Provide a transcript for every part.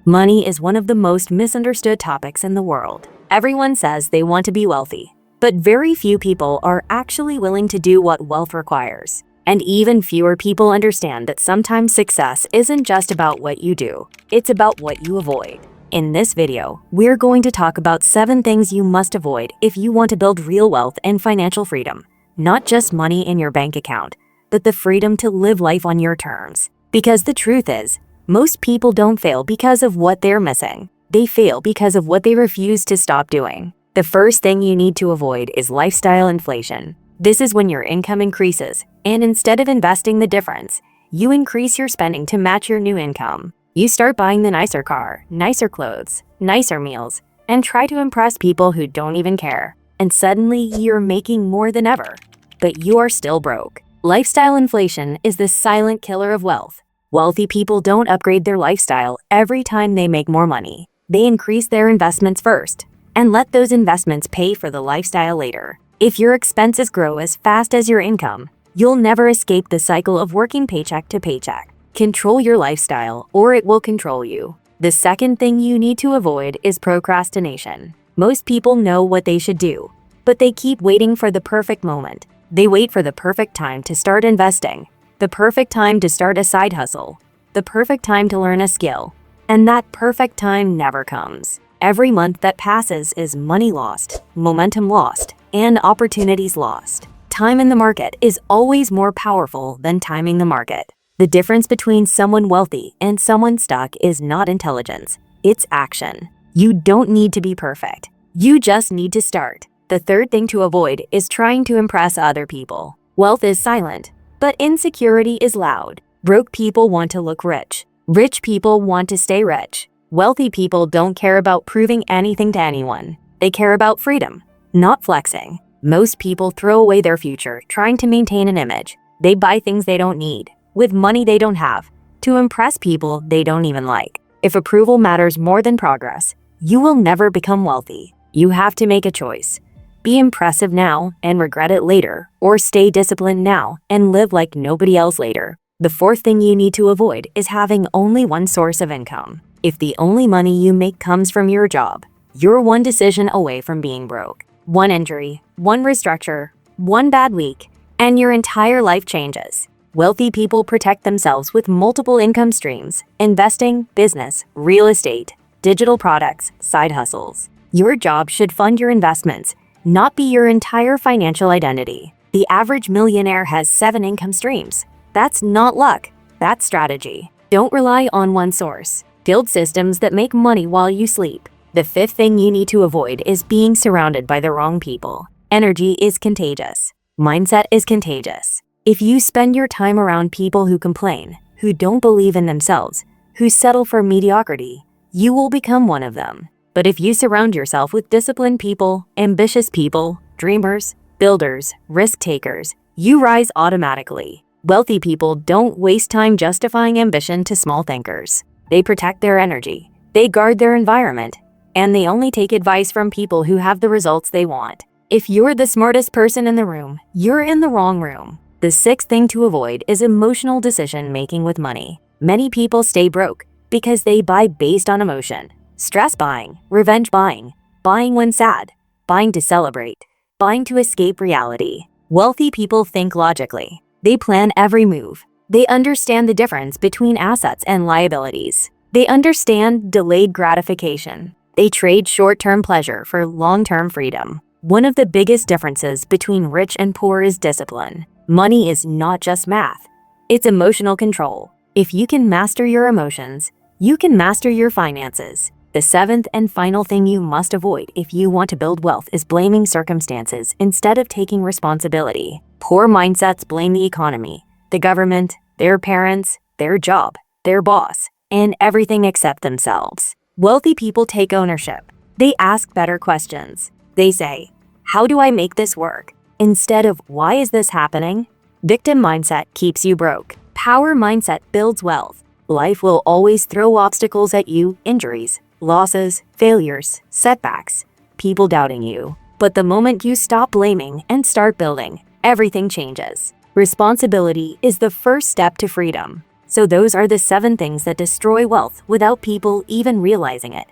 Money is one of the most misunderstood topics in the world. Everyone says they want to be wealthy, but very few people are actually willing to do what wealth requires. And even fewer people understand that sometimes success isn't just about what you do, it's about what you avoid. In this video, we're going to talk about 7 things you must avoid if you want to build real wealth and financial freedom. Not just money in your bank account, but the freedom to live life on your terms. Because the truth is, most people don't fail because of what they're missing. They fail because of what they refuse to stop doing. The first thing you need to avoid is lifestyle inflation. This is when your income increases, and instead of investing the difference, you increase your spending to match your new income. You start buying the nicer car, nicer clothes, nicer meals, and try to impress people who don't even care. And suddenly, you're making more than ever. But you are still broke. Lifestyle inflation is the silent killer of wealth. Wealthy people don't upgrade their lifestyle every time they make more money. They increase their investments first and let those investments pay for the lifestyle later. If your expenses grow as fast as your income, you'll never escape the cycle of working paycheck to paycheck. Control your lifestyle or it will control you. The second thing you need to avoid is procrastination. Most people know what they should do, but they keep waiting for the perfect moment. They wait for the perfect time to start investing, the perfect time to start a side hustle, the perfect time to learn a skill, and that perfect time never comes. Every month that passes is money lost, momentum lost, and opportunities lost. Time in the market is always more powerful than timing the market. The difference between someone wealthy and someone stuck is not intelligence, it's action. You don't need to be perfect. You just need to start. The third thing to avoid is trying to impress other people. Wealth is silent, but insecurity is loud. Broke people want to look rich. Rich people want to stay rich. Wealthy people don't care about proving anything to anyone. They care about freedom, not flexing. Most people throw away their future trying to maintain an image. They buy things they don't need, with money they don't have, to impress people they don't even like. If approval matters more than progress, you will never become wealthy. You have to make a choice. Be impressive now and regret it later, or stay disciplined now and live like nobody else later. The fourth thing you need to avoid is having only one source of income. If the only money you make comes from your job, you're one decision away from being broke. One injury, one restructure, one bad week, and your entire life changes. Wealthy people protect themselves with multiple income streams: investing, business, real estate, digital products, side hustles. Your job should fund your investments, not be your entire financial identity. The average millionaire has 7 income streams. That's not luck, that's strategy. Don't rely on one source. Build systems that make money while you sleep. The fifth thing you need to avoid is being surrounded by the wrong people. Energy is contagious. Mindset is contagious. If you spend your time around people who complain, who don't believe in themselves, who settle for mediocrity, you will become one of them. But if you surround yourself with disciplined people, ambitious people, dreamers, builders, risk takers, you rise automatically. Wealthy people don't waste time justifying ambition to small thinkers. They protect their energy, they guard their environment, and they only take advice from people who have the results they want. If you're the smartest person in the room, you're in the wrong room. The sixth thing to avoid is emotional decision making with money. Many people stay broke because they buy based on emotion. Stress buying, revenge buying, buying when sad, buying to celebrate, buying to escape reality. Wealthy people think logically. They plan every move. They understand the difference between assets and liabilities. They understand delayed gratification. They trade short-term pleasure for long-term freedom. One of the biggest differences between rich and poor is discipline. Money is not just math. It's emotional control. If you can master your emotions, you can master your finances. The seventh and final thing you must avoid if you want to build wealth is blaming circumstances instead of taking responsibility. Poor mindsets blame the economy, the government, their parents, their job, their boss, and everything except themselves. Wealthy people take ownership. They ask better questions. They say, "How do I make this work?" instead of "Why is this happening?" Victim mindset keeps you broke. Power mindset builds wealth. Life will always throw obstacles at you: injuries, losses, failures, setbacks, people doubting you. But the moment you stop blaming and start building, everything changes. Responsibility is the first step to freedom. So those are the 7 things that destroy wealth without people even realizing it.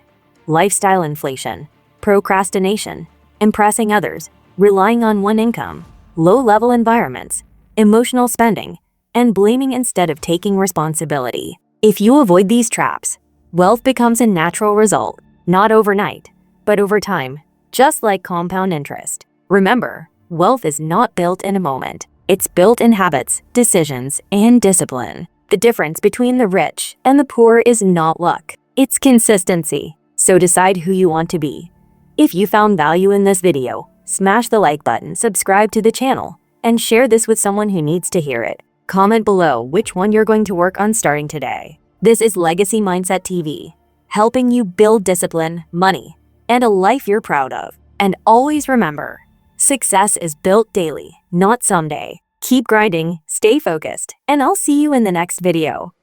Lifestyle inflation, procrastination, impressing others, relying on one income, low-level environments, emotional spending, and blaming instead of taking responsibility. If you avoid these traps, wealth becomes a natural result, not overnight, but over time, just like compound interest. Remember, wealth is not built in a moment. It's built in habits, decisions, and discipline. The difference between the rich and the poor is not luck. It's consistency. So decide who you want to be. If you found value in this video, smash the like button, subscribe to the channel, and share this with someone who needs to hear it. Comment below which one you're going to work on starting today. This is Legacy Mindset TV, helping you build discipline, money, and a life you're proud of. And always remember, success is built daily, not someday. Keep grinding, stay focused, and I'll see you in the next video.